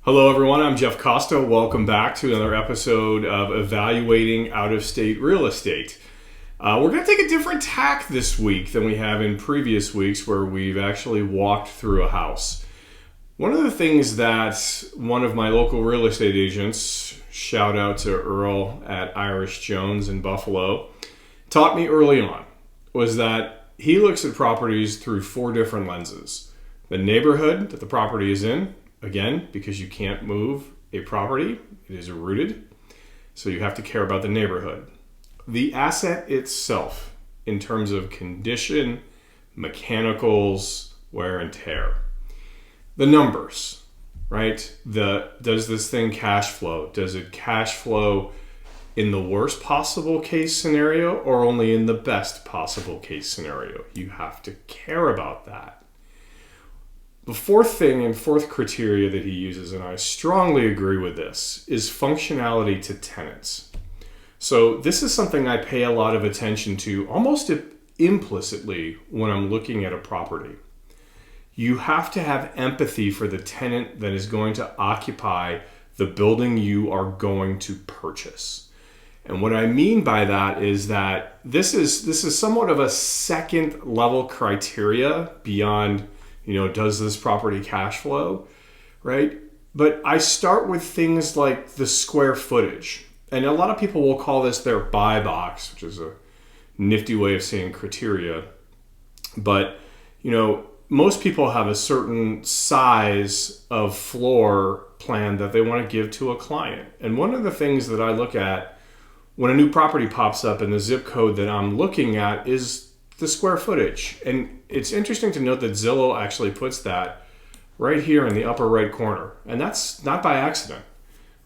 Hello everyone, I'm Jeff Costa. Welcome back to another episode of Evaluating Out-of-State Real Estate. We're going to take a different tack this week than we have in previous weeks where we've actually walked through a house. One of the things that one of my local real estate agents, shout out to Earl at Irish Jones in Buffalo, taught me early on was that he looks at properties through four different lenses. The neighborhood that the property is in, again, because you can't move a property, it is rooted, so you have to care about the neighborhood. The asset itself, in terms of condition, mechanicals, wear and tear. The numbers, right? Does this thing cash flow? Does it cash flow in the worst possible case scenario or only in the best possible case scenario? You have to care about that. The fourth thing and fourth criteria that he uses, and I strongly agree with this, is functionality to tenants. So this is something I pay a lot of attention to almost implicitly when I'm looking at a property. You have to have empathy for the tenant that is going to occupy the building you are going to purchase. And what I mean by that is that this is somewhat of a second level criteria beyond, does this property cash flow, right? But I start with things like the square footage. And a lot of people will call this their buy box, which is a nifty way of saying criteria. But, most people have a certain size of floor plan that they want to give to a client. And one of the things that I look at when a new property pops up in the zip code that I'm looking at is the square footage. And it's interesting to note that Zillow actually puts that right here in the upper right corner. And that's not by accident,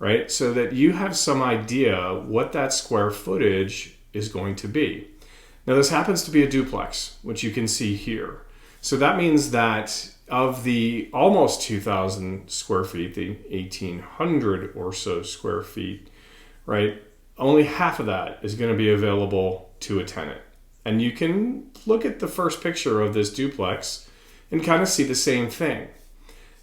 right? So that you have some idea what that square footage is going to be. Now this happens to be a duplex, which you can see here. So that means that of the almost 2,000 square feet, the 1,800 or so square feet, right? Only half of that is going to be available to a tenant. And you can look at the first picture of this duplex and kind of see the same thing.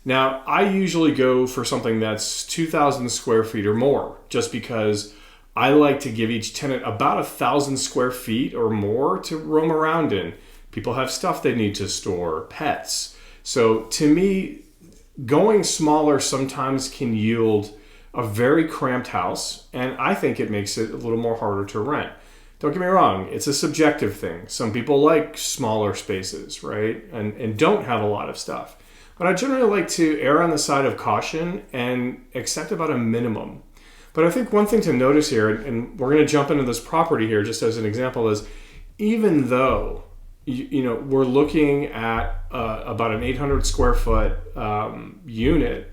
Now, I usually go for something that's 2,000 square feet or more, just because I like to give each tenant about 1,000 square feet or more to roam around in. People have stuff they need to store, pets. So to me, going smaller sometimes can yield a very cramped house, and I think it makes it a little more harder to rent. Don't get me wrong, it's a subjective thing. Some people like smaller spaces, right? And don't have a lot of stuff. But I generally like to err on the side of caution and accept about a minimum. But I think one thing to notice here, and we're going to jump into this property here just as an example, is even though we're looking at about an 800 square foot unit,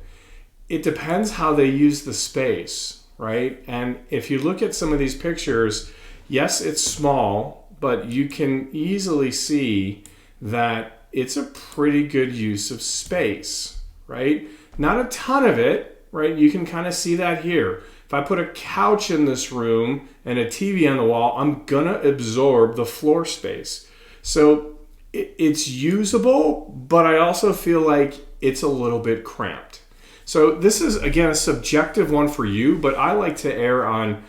it depends how they use the space, right? And if you look at some of these pictures, yes, it's small, but you can easily see that it's a pretty good use of space, right? Not a ton of it, right? You can kind of see that here. If I put a couch in this room and a TV on the wall, I'm gonna absorb the floor space. So it's usable, but I also feel like it's a little bit cramped. So this is, again, a subjective one for you, but I like to err on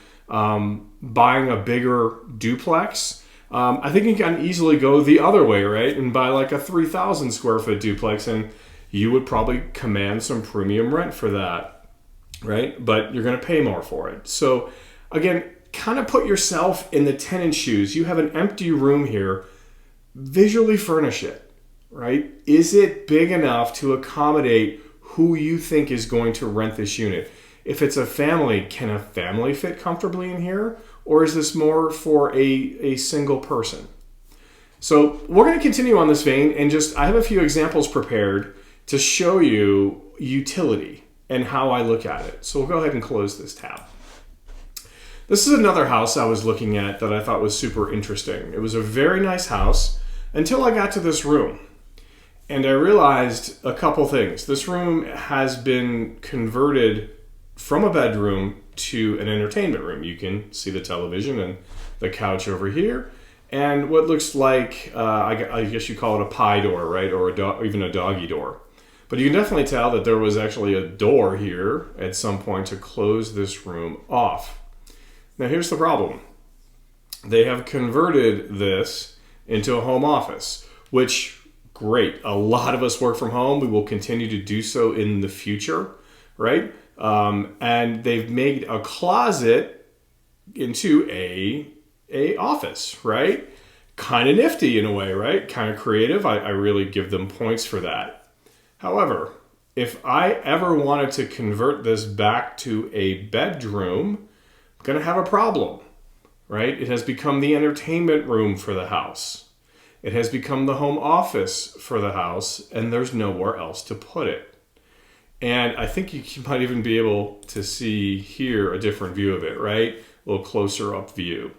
buying a bigger duplex. I think you can easily go the other way, right? And buy like a 3,000 square foot duplex, and you would probably command some premium rent for that, right? But you're going to pay more for it. So again, kind of put yourself in the tenant's shoes. You have an empty room here. Visually furnish it, right? Is it big enough to accommodate who you think is going to rent this unit? If it's a family, can a family fit comfortably in here? Or is this more for a single person? So we're going to continue on this vein, and I have a few examples prepared to show you utility and how I look at it. So we'll go ahead and close this tab. This is another house I was looking at that I thought was super interesting. It was a very nice house until I got to this room. And I realized a couple things. This room has been converted from a bedroom to an entertainment room. You can see the television and the couch over here, and what looks like, I guess you call it a pie door, right? Or even a doggy door. But you can definitely tell that there was actually a door here at some point to close this room off. Now here's the problem. They have converted this into a home office, which, great. A lot of us work from home. We will continue to do so in the future, right? And they've made a closet into a office, right? Kind of nifty in a way, right? Kind of creative. I really give them points for that. However, if I ever wanted to convert this back to a bedroom, I'm going to have a problem, right? It has become the entertainment room for the house. It has become the home office for the house, and there's nowhere else to put it. And I think you might even be able to see here a different view of it, right? A little closer up view,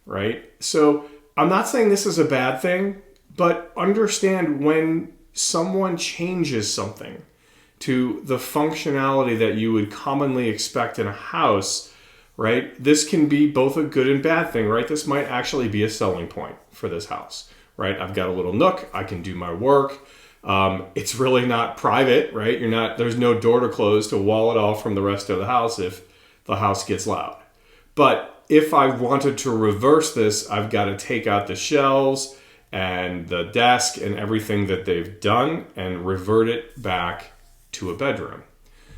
right? So I'm not saying this is a bad thing, but understand when someone changes something to the functionality that you would commonly expect in a house, right? This can be both a good and bad thing, right? This might actually be a selling point for this house, right? I've got a little nook, I can do my work. It's really not private, right? There's no door to close to wall it off from the rest of the house if the house gets loud. But if I wanted to reverse this, I've got to take out the shelves and the desk and everything that they've done and revert it back to a bedroom.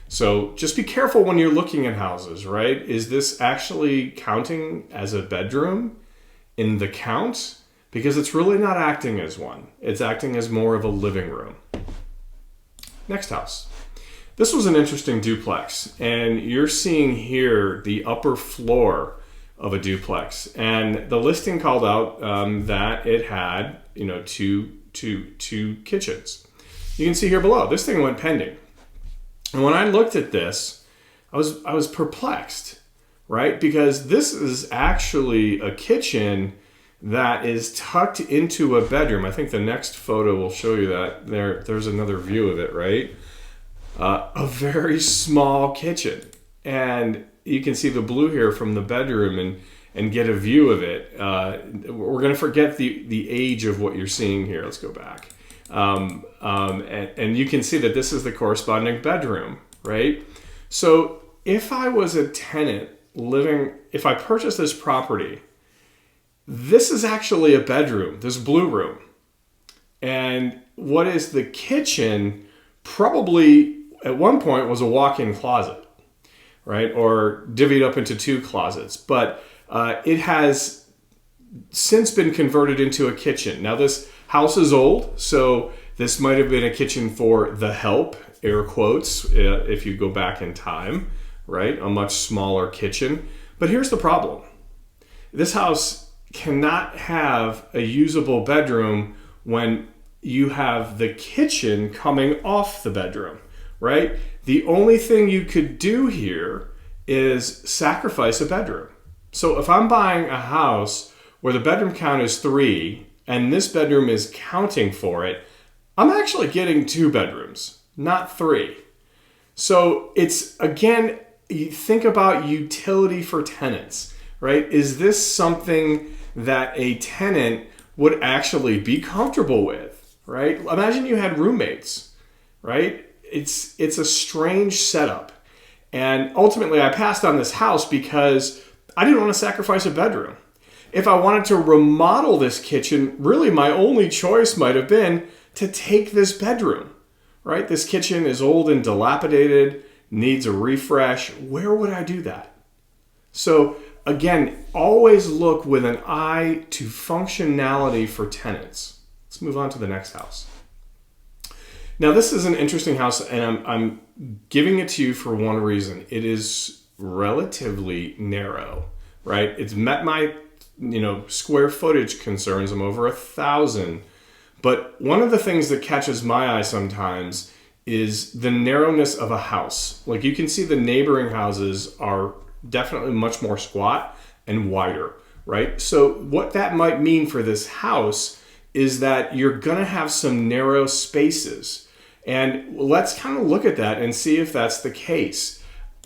So just be careful when you're looking at houses, right? Is this actually counting as a bedroom in the count? Because it's really not acting as one. It's acting as more of a living room. Next house. This was an interesting duplex, and you're seeing here the upper floor of a duplex. And the listing called out that it had, two kitchens. You can see here below, this thing went pending. And when I looked at this, I was perplexed, right? Because this is actually a kitchen that is tucked into a bedroom. I think the next photo will show you that. There's another view of it, right? A very small kitchen. And you can see the blue here from the bedroom and get a view of it. We're going to forget the age of what you're seeing here. Let's go back. And you can see that this is the corresponding bedroom, right? So if I was a tenant if I purchased this property, this is actually a bedroom, this blue room. And what is the kitchen probably at one point was a walk-in closet, right? Or divvied up into two closets. But it has since been converted into a kitchen. Now this house is old, so this might have been a kitchen for the help, air quotes, if you go back in time, right? A much smaller kitchen. But here's the problem. This house cannot have a usable bedroom when you have the kitchen coming off the bedroom, right? The only thing you could do here is sacrifice a bedroom. So if I'm buying a house where the bedroom count is 3 and this bedroom is counting for it, I'm actually getting 2 bedrooms, not 3. So it's, again, you think about utility for tenants, right? Is this something that a tenant would actually be comfortable with, right? Imagine you had roommates, right? It's a strange setup. And ultimately I passed on this house because I didn't want to sacrifice a bedroom. If I wanted to remodel this kitchen, really my only choice might have been to take this bedroom, right? This kitchen is old and dilapidated, needs a refresh. Where would I do that? So again, always look with an eye to functionality for tenants. Let's move on to the next house. Now this is an interesting house, and I'm giving it to you for one reason. It is relatively narrow, right? It's met my square footage concerns. I'm over 1,000. But one of the things that catches my eye sometimes is the narrowness of a house. Like you can see the neighboring houses are definitely much more squat and wider, right? So what that might mean for this house is that you're gonna have some narrow spaces. And let's kind of look at that and see if that's the case.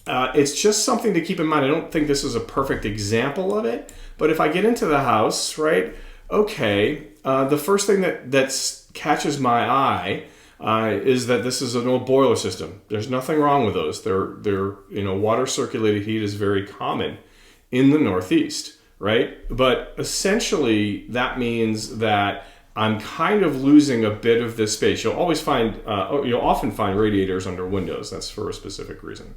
It's just something to keep in mind. I don't think this is a perfect example of it, but if I get into the house, right, okay, the first thing that catches my eye is that this is an old boiler system. There's nothing wrong with those. Water circulated heat is very common in the Northeast, right? But essentially that means that I'm kind of losing a bit of this space. You'll often find radiators under windows. That's for a specific reason,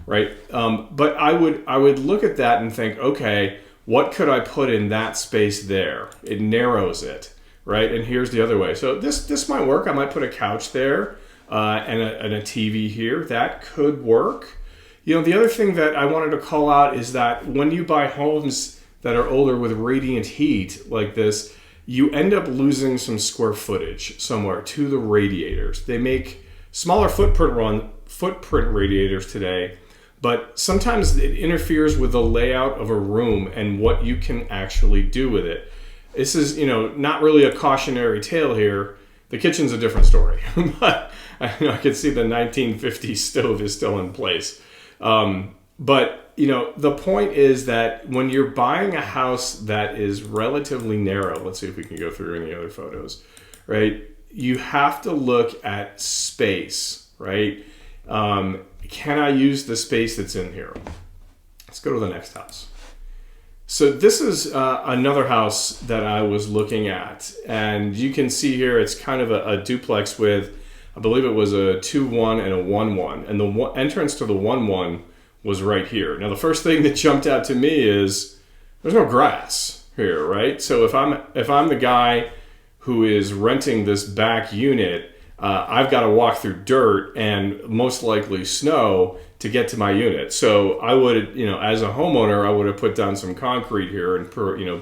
right? But I would look at that and think, okay, what could I put in that space there? It narrows it, right? And here's the other way. So this might work. I might put a couch there and a TV here. That could work. The other thing that I wanted to call out is that when you buy homes that are older with radiant heat like this, you end up losing some square footage somewhere to the radiators. They make smaller footprint radiators today, but sometimes it interferes with the layout of a room and what you can actually do with it. This is, not really a cautionary tale here. The kitchen's a different story, but I can see the 1950s stove is still in place. But the point is that when you're buying a house that is relatively narrow, let's see if we can go through any other photos, right? You have to look at space, right? Can I use the space that's in here? Let's go to the next house. So this is another house that I was looking at, and you can see here it's kind of a duplex with, I believe it was a 2-1 and a 1-1, and the entrance to the 1-1 was right here. Now the first thing that jumped out to me is there's no grass here, right? So if I'm the guy who is renting this back unit, I've got to walk through dirt and most likely snow to get to my unit. So I would, as a homeowner, I would have put down some concrete here and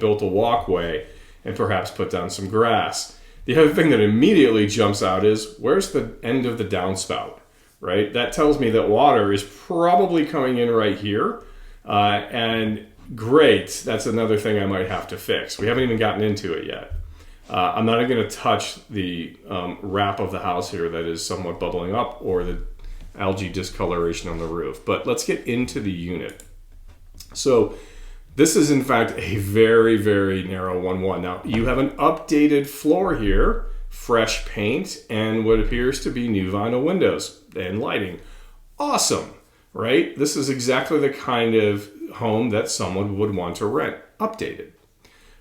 built a walkway and perhaps put down some grass. The other thing that immediately jumps out is where's the end of the downspout? Right? That tells me that water is probably coming in right here. And great, that's another thing I might have to fix. We haven't even gotten into it yet. I'm not even going to touch the wrap of the house here that is somewhat bubbling up or the algae discoloration on the roof. But let's get into the unit. So this is in fact a very, very narrow 1-1. Now you have an updated floor here, fresh paint, and what appears to be new vinyl windows and lighting. Awesome, right? This is exactly the kind of home that someone would want to rent, updated,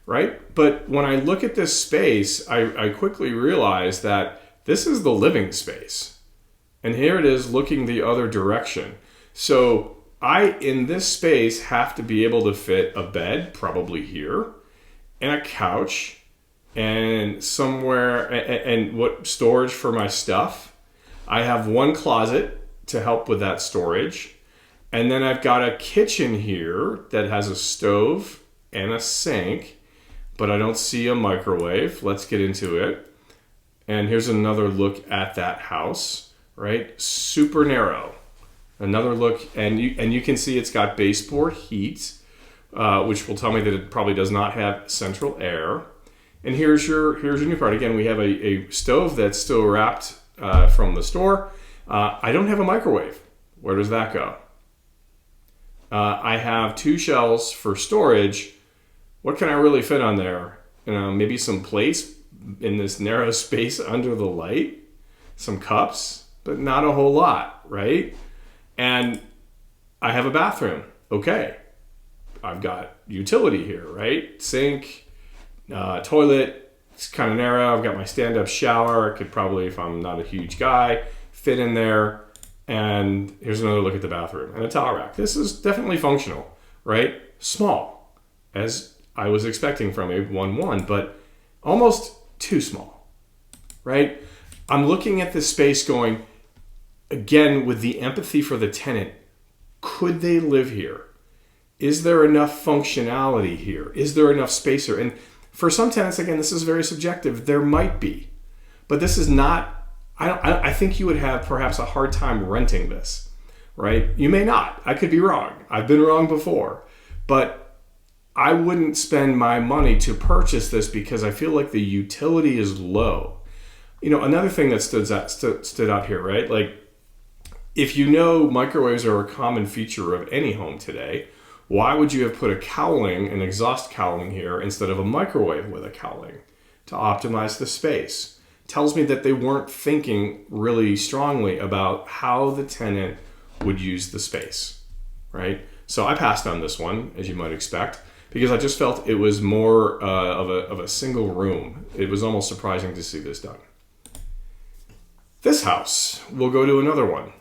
right? But when I look at this space, I quickly realize that this is the living space. And here it is looking the other direction. So in this space, have to be able to fit a bed, probably here, and a couch, and somewhere, and what storage for my stuff. I have one closet to help with that storage. And then I've got a kitchen here that has a stove and a sink, but I don't see a microwave. Let's get into it. And here's another look at that house, right? Super narrow. Another look, and you can see it's got baseboard heat, which will tell me that it probably does not have central air. And here's your new part. Again, we have a stove that's still wrapped from the store. I don't have a microwave. Where does that go? I have 2 shelves for storage. What can I really fit on there? Maybe some plates in this narrow space under the light, some cups, but not a whole lot, right? And I have a bathroom. Okay. I've got utility here, right? Sink, toilet. It's kind of narrow. I've got my stand-up shower. I could probably, if I'm not a huge guy, fit in there. And here's another look at the bathroom and a towel rack. This is definitely functional, right? Small, as I was expecting from a 1-1, but almost too small, right? I'm looking at this space going, again, with the empathy for the tenant, could they live here? Is there enough functionality here? Is there enough space here? And for some tenants, again, this is very subjective. There might be, but this is not, I think you would have perhaps a hard time renting this, right? You may not. I could be wrong. I've been wrong before, but I wouldn't spend my money to purchase this because I feel like the utility is low. Another thing that stood out here, right? Like, if microwaves are a common feature of any home today, why would you have put an exhaust cowling here instead of a microwave with a cowling to optimize the space? tells me that they weren't thinking really strongly about how the tenant would use the space, right? So I passed on this one, as you might expect, because I just felt it was more of a single room. It was almost surprising to see this done. This house, we'll go to another one.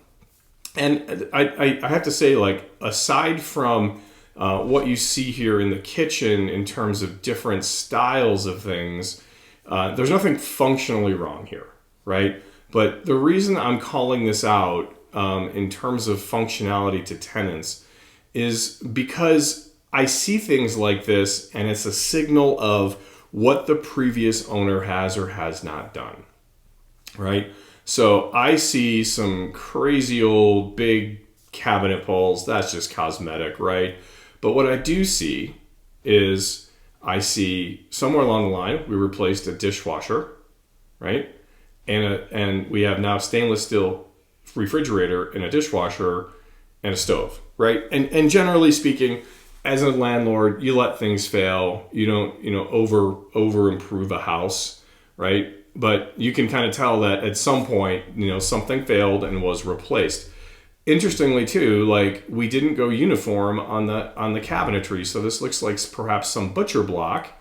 And I have to say, like, aside from what you see here in the kitchen in terms of different styles of things, there's nothing functionally wrong here, right? But the reason I'm calling this out in terms of functionality to tenants is because I see things like this and it's a signal of what the previous owner has or has not done, right? So I see some crazy old big cabinet pulls. That's just cosmetic, right? But what I do see is I see somewhere along the line, we replaced a dishwasher, right? And we have now stainless steel refrigerator and a dishwasher and a stove, right? And generally speaking, as a landlord, you let things fail. You don't, over improve a house, right? But you can kind of tell that at some point, something failed and was replaced. Interestingly too, like, we didn't go uniform on the cabinetry. So this looks like perhaps some butcher block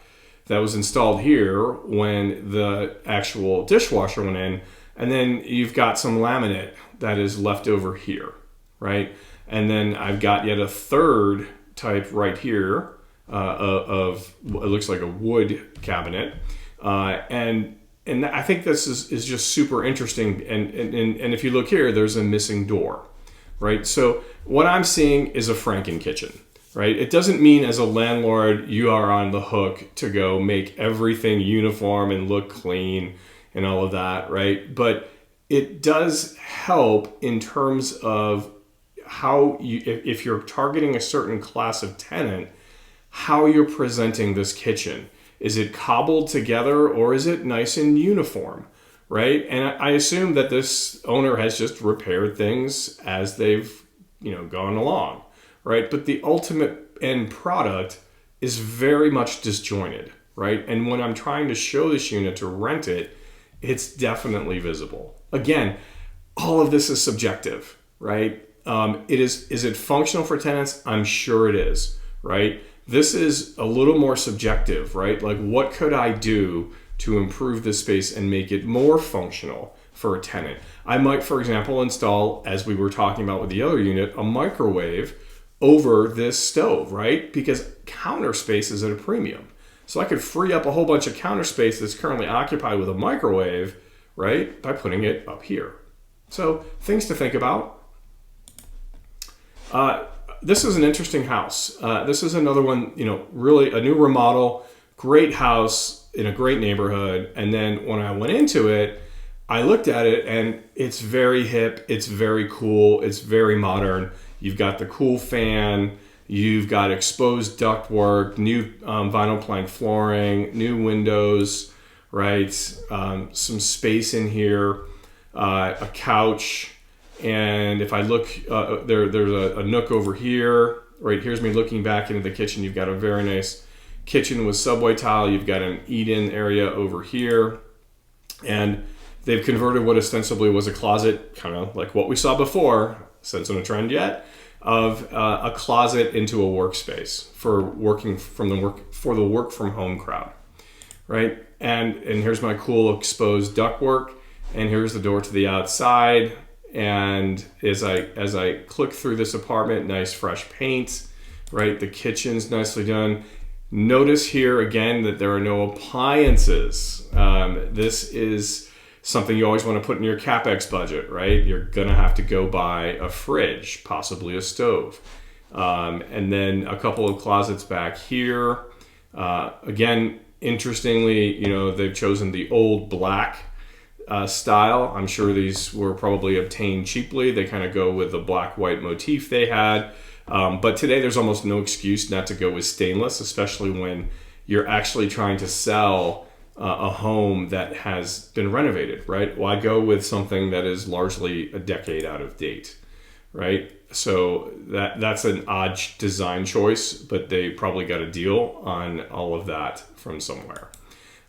that was installed here when the actual dishwasher went in. And then you've got some laminate that is left over here, right? And then I've got yet a third type right here of it looks like a wood cabinet. And I think this is just super interesting. And if you look here, there's a missing door, right? So what I'm seeing is a Franken kitchen, right? It doesn't mean as a landlord, you are on the hook to go make everything uniform and look clean and all of that, right? But it does help in terms of how if you're targeting a certain class of tenant, how you're presenting this kitchen. Is it cobbled together or is it nice and uniform, right? And I assume that this owner has just repaired things as they've, gone along, right? But the ultimate end product is very much disjointed, right? And when I'm trying to show this unit to rent it, it's definitely visible. Again, all of this is subjective, right? Is it functional for tenants? I'm sure it is, right? This is a little more subjective, right? Like, what could I do to improve this space and make it more functional for a tenant? I might, for example, install, as we were talking about with the other unit, a microwave over this stove, right? Because counter space is at a premium. So I could free up a whole bunch of counter space that's currently occupied with a microwave, right? By putting it up here. So things to think about. This is an interesting house. This is another one, really a new remodel, great house in a great neighborhood. And then when I went into it, I looked at it and it's very hip. It's very cool. It's very modern. You've got the cool fan. You've got exposed ductwork, new vinyl plank flooring, new windows, right? Some space in here, a couch. And if I look, there's a nook over here, right? Here's me looking back into the kitchen. You've got a very nice kitchen with subway tile. You've got an eat-in area over here. And they've converted what ostensibly was a closet, kind of like what we saw before, sensing a trend yet, of a closet into a workspace for the work from home crowd, right? And here's my cool exposed ductwork, and here's the door to the outside. And as I click through this apartment, nice fresh paint, right? The kitchen's nicely done. Notice here again that there are no appliances. This is something you always want to put in your CapEx budget, right? You're gonna have to go buy a fridge, possibly a stove. And then a couple of closets back here. Again, interestingly, they've chosen the old black style. I'm sure these were probably obtained cheaply. They kind of go with the black-white motif they had. But today there's almost no excuse not to go with stainless, especially when you're actually trying to sell a home that has been renovated, right? Why go with something that is largely a decade out of date, right? So that's an odd design choice, but they probably got a deal on all of that from somewhere.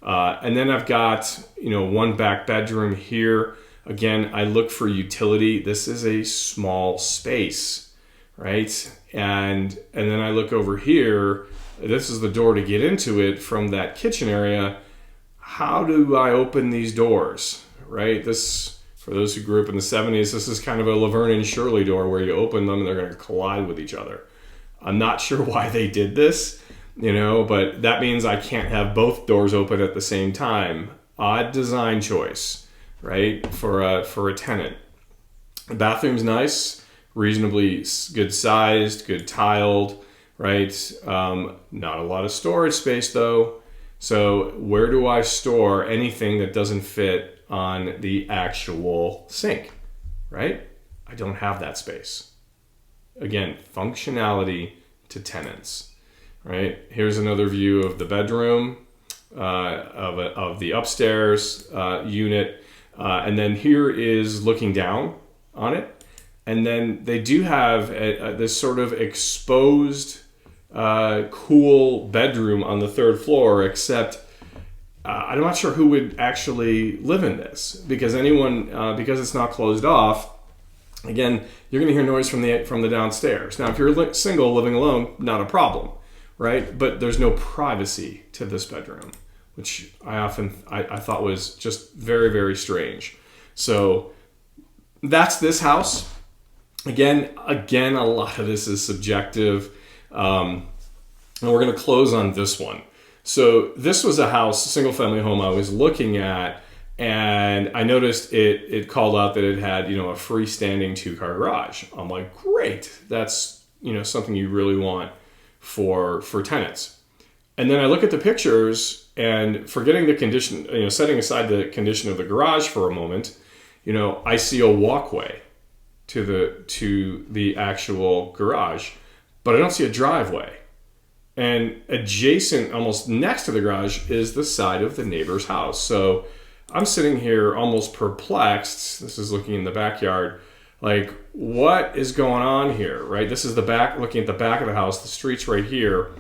And then I've got, one back bedroom here. Again, I look for utility. This is a small space, right? And then I look over here. This is the door to get into it from that kitchen area. How do I open these doors, right? This, for those who grew up in the 70s, this is kind of a Laverne and Shirley door where you open them and they're going to collide with each other. I'm not sure why they did this, but that means I can't have both doors open at the same time. Odd design choice, right, for a tenant. The bathroom's nice, reasonably good sized, good tiled, right? Not a lot of storage space though. So where do I store anything that doesn't fit on the actual sink, right? I don't have that space. Again, functionality to tenants, right? Here's another view of the bedroom, of the upstairs unit. And then here is looking down on it. And then they do have this sort of exposed cool bedroom on the third floor, except I'm not sure who would actually live in this, because because it's not closed off. Again, you're going to hear noise from the downstairs. Now, if you're single living alone, not a problem, right? But there's no privacy to this bedroom, which I thought was just very, very strange. So that's this house. Again, a lot of this is subjective. And we're going to close on this one. So this was a single family home I was looking at, and I noticed it called out that it had, a freestanding 2-car garage. I'm like, great. That's, something you really want for tenants. And then I look at the pictures and forgetting the condition, setting aside the condition of the garage for a moment, I see a walkway to the actual garage, but I don't see a driveway. And adjacent, almost next to the garage, is the side of the neighbor's house. So I'm sitting here almost perplexed. This is looking in the backyard. Like, what is going on here, right? This is the back, looking at the back of the house. The street's right here.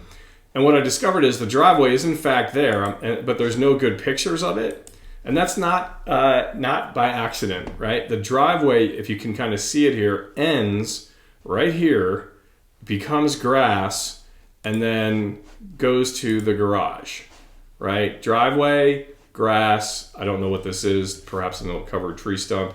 And what I discovered is the driveway is in fact there, but there's no good pictures of it. And that's not by accident, right? The driveway, if you can kind of see it here, ends right here, becomes grass, and then goes to the garage, right? Driveway, grass, I don't know what this is, perhaps a covered tree stump,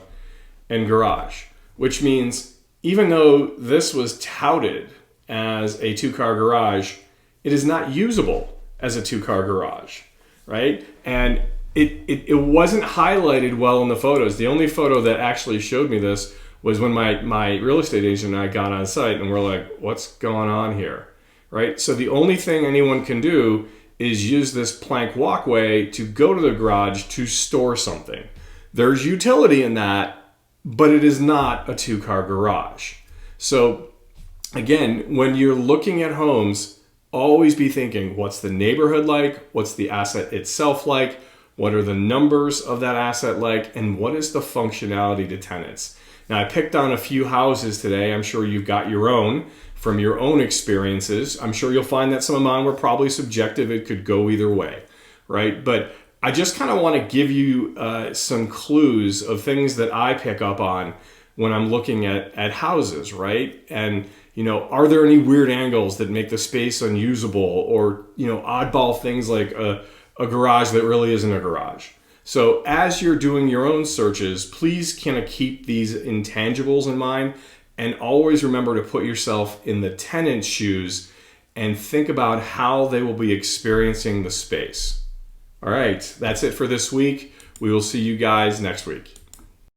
and garage, which means even though this was touted as a 2-car garage, it is not usable as a 2-car garage, right? And it wasn't highlighted well in the photos. The only photo that actually showed me this was when my real estate agent and I got on site, and we're like, what's going on here, right? So the only thing anyone can do is use this plank walkway to go to the garage to store something. There's utility in that, but it is not a 2-car garage. So again, when you're looking at homes, always be thinking, what's the neighborhood like? What's the asset itself like? What are the numbers of that asset like? And what is the functionality to tenants? Now, I picked on a few houses today. I'm sure you've got your own from your own experiences. I'm sure you'll find that some of mine were probably subjective. It could go either way, right? But I just kind of want to give you some clues of things that I pick up on when I'm looking at houses, right? And, are there any weird angles that make the space unusable, or, oddball things like a garage that really isn't a garage? So as you're doing your own searches, please kind of keep these intangibles in mind, and always remember to put yourself in the tenant's shoes and think about how they will be experiencing the space. All right, that's it for this week. We will see you guys next week.